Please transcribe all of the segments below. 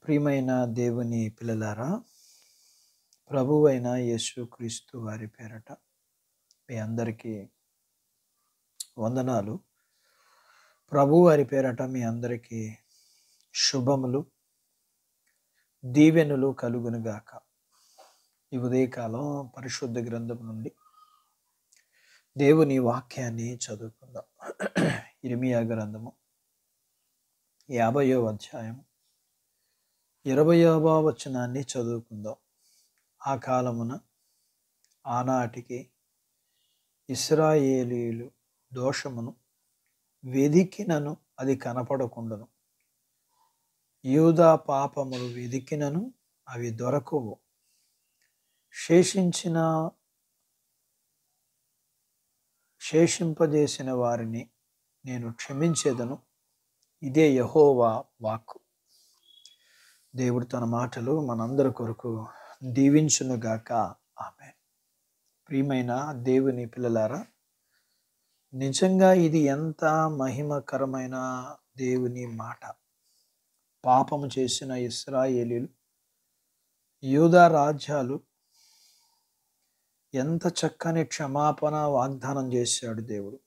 ప్రియమైన దేవుని పిల్లలారా, ప్రభువైన యేసుక్రీస్తు వారి పేరట మీ అందరికీ వందనాలు. ప్రభువారి పేరట మీ అందరికీ శుభములు, దీవెనలు కలుగునుగాక. ఈ ఉదయకాలం పరిశుద్ధ గ్రంథం నుండి దేవుని వాక్యాన్ని చదువుకుందాం. ఇర్మియా గ్రంథము 50వ అధ్యాయం 20వ వచనాన్ని చదువుకుందాం. ఆ కాలమున ఆనాటికి ఇశ్రాయేలీయులు దోషమును వెదికినను అది కనపడకుండును, యూదా పాపములు వెదికినను అవి దొరకవు, శేషింపజేసిన వారిని నేను క్షమించేదను. ఇదే యెహోవా వాక్కు. దేవుడు తన మాటలు మనందరి కొరకు దీవించునుగాక. ఆమేన్. ప్రియమైన దేవుని పిల్లలారా, నిజంగా ఇది ఎంత మహిమకరమైన దేవుని మాట. పాపము చేసిన ఇశ్రాయేలీయులు, యూదా రాజ్యాలు ఎంత చక్కని క్షమాపణ వాగ్దానం చేశాడు దేవుడు.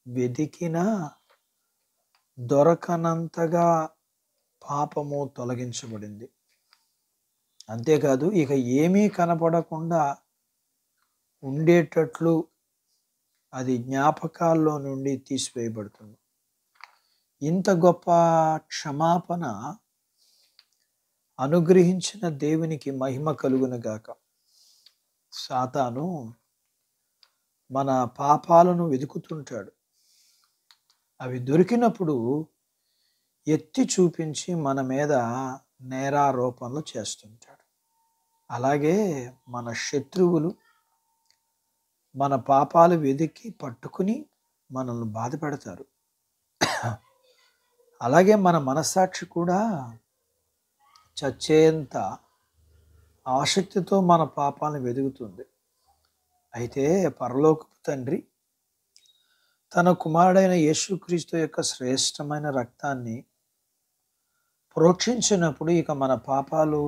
వెదికినా దొరకనంతగా పాపము తొలగించబడింది. అంతేకాదు, ఇక ఏమీ కనపడకుండా ఉండేటట్లు అది జ్ఞాపకాల్లో నుండి తీసివేయబడుతుంది. ఇంత గొప్ప క్షమాపణ అనుగ్రహించిన దేవునికి మహిమ కలుగునుగాక. సాతాను మన పాపాలను వెతుకుతుంటాడు. అవి దొరికినప్పుడు ఎత్తి చూపించి మన మీద నేరారోపణలు చేస్తుంటాడు. అలాగే మన శత్రువులు మన పాపాలు వెతికి పట్టుకుని మనల్ని బాధ పెడతారు. అలాగే మన మనస్సాక్షి కూడా చచ్చేంత ఆసక్తితో మన పాపాలను వెతుకుతుంది. అయితే పరలోకపు తండ్రి తన కుమారుడైన యేసుక్రీస్తు యొక్క శ్రేష్టమైన రక్తాన్ని ప్రోక్షించినప్పుడు ఇక మన పాపాలు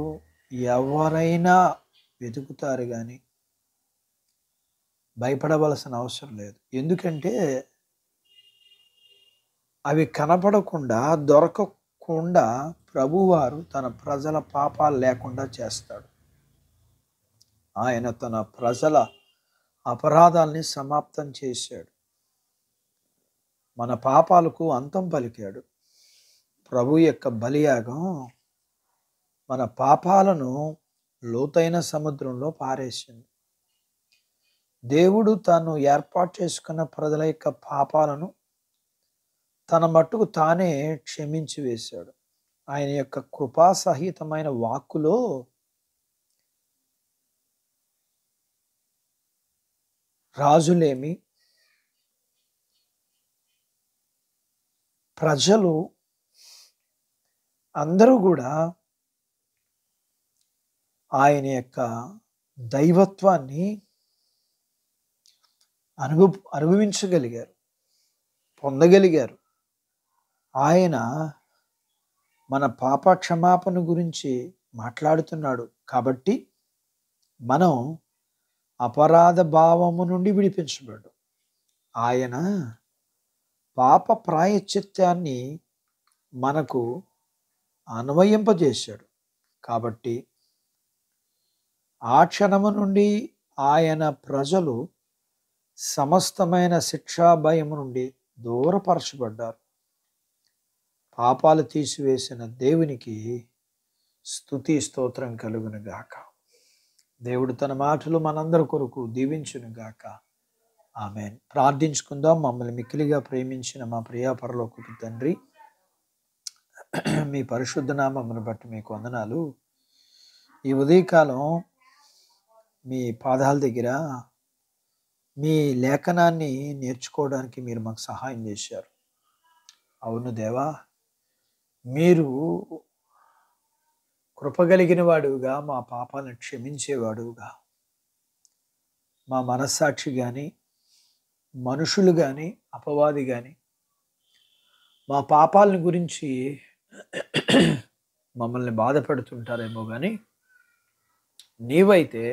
ఎవరైనా వెతుకుతారు కానీ భయపడవలసిన అవసరం లేదు. ఎందుకంటే అవి కనపడకుండా, దొరకకుండా ప్రభువారు తన ప్రజల పాపాలు లేకుండా చేస్తాడు. ఆయన తన ప్రజల అపరాధాల్ని సమాప్తం చేశాడు. మన పాపాలకు అంతం పలికాడు. ప్రభు యొక్క బలియాగం మన పాపాలను లోతైన సముద్రంలో పారేసింది. దేవుడు తాను ఏర్పాటు చేసుకున్న ప్రజల యొక్క పాపాలను తన మట్టుకు తానే క్షమించి వేశాడు. ఆయన యొక్క కృపాసహితమైన వాక్కులో రాజులేమి, ప్రజలు అందరూ కూడా ఆయన యొక్క దైవత్వాన్ని అనుభవించగలిగారు, పొందగలిగారు. ఆయన మన పాప క్షమాపణ గురించి మాట్లాడుతున్నాడు. కాబట్టి మనం అపరాధ భావము నుండి విడిపించబడ్డాం. ఆయన పాప ప్రాయశ్చిత్తాన్ని మనకు అన్వయింపజేశాడు. కాబట్టి ఆ క్షణము నుండి ఆయన ప్రజలు సమస్తమైన శిక్షా భయము నుండి దూరపరచబడ్డారు. పాపాలు తీసివేసిన దేవునికి స్తుతి స్తోత్రం కలుగునుగాక. దేవుడు తన మాటలు మనందరి కొరకు దీవించునుగాక. ఆమేన్. ప్రార్థించుకుందాం. మమ్మల్ని మిక్కిలిగా ప్రేమించిన మా ప్రియ పరలోకపు తండ్రి, మీ పరిశుద్ధ నామమును బట్టి మీకు వందనాలు. ఈ ఉదయకాలం మీ పాదాల దగ్గర మీ లేఖనాన్ని నేర్చుకోవడానికి మీరు మాకు సహాయం చేశారు. అవును దేవా, మీరు కృపగలిగిన వాడుగా, మా పాపాలను క్షమించేవాడుగా, మా మనస్సాక్షి కానీ, మనుషులు కానీ, అపవాది కానీ మా పాపాలను గురించి మమ్మల్ని బాధ పెడుతుంటారేమో కానీ నీవైతే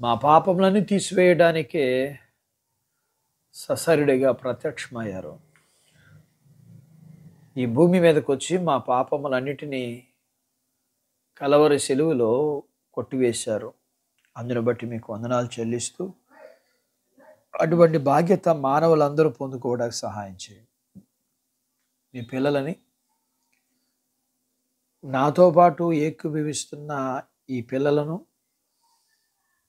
మా పాపములను తీసివేయడానికే సశరీరిగా ప్రత్యక్షమయ్యారు. ఈ భూమి మీదకి వచ్చి మా పాపములన్నిటినీ కలవరి సిలువలో కొట్టివేశారు. అందును బట్టి మీకు వందనాలు చెల్లిస్తూ అటువంటి బాధ్యత మానవులందరూ పొందుకోవడానికి సహాయం చేయండి. మీ పిల్లలని, నాతో పాటు ఏకీభవిస్తున్న ఈ పిల్లలను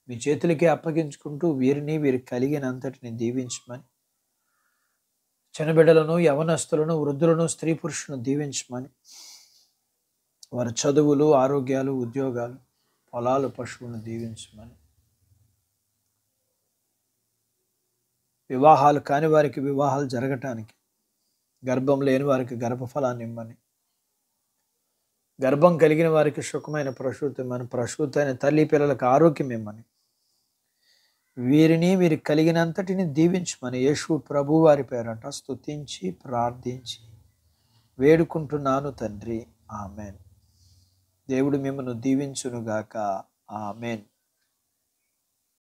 మీ చేతులకే అప్పగించుకుంటూ వీరికి కలిగినంతటిని దీవించమని, చిన్నబిడ్డలను, యవనస్తులను, వృద్ధులను, స్త్రీ పురుషులను దీవించమని, వారి చదువులు, ఆరోగ్యాలు, ఉద్యోగాలు, పొలాలు, పశువులను దీవించమని, వివాహాలు కాని వారికి వివాహాలు జరగటానికి, గర్భం లేని వారికి గర్భఫలాన్ని ఇమ్మని, గర్భం కలిగిన వారికి సుఖమైన ప్రసూతైన తల్లి పిల్లలకు ఆరోగ్యం ఇమ్మని, వీరికి కలిగినంతటిని దీవించమని యేసు ప్రభు వారి పేరట స్తుతించి ప్రార్థించి వేడుకుంటున్నాను తండ్రి. ఆమెన్. దేవుడు మిమ్మల్ని దీవించునుగాక. ఆమెన్.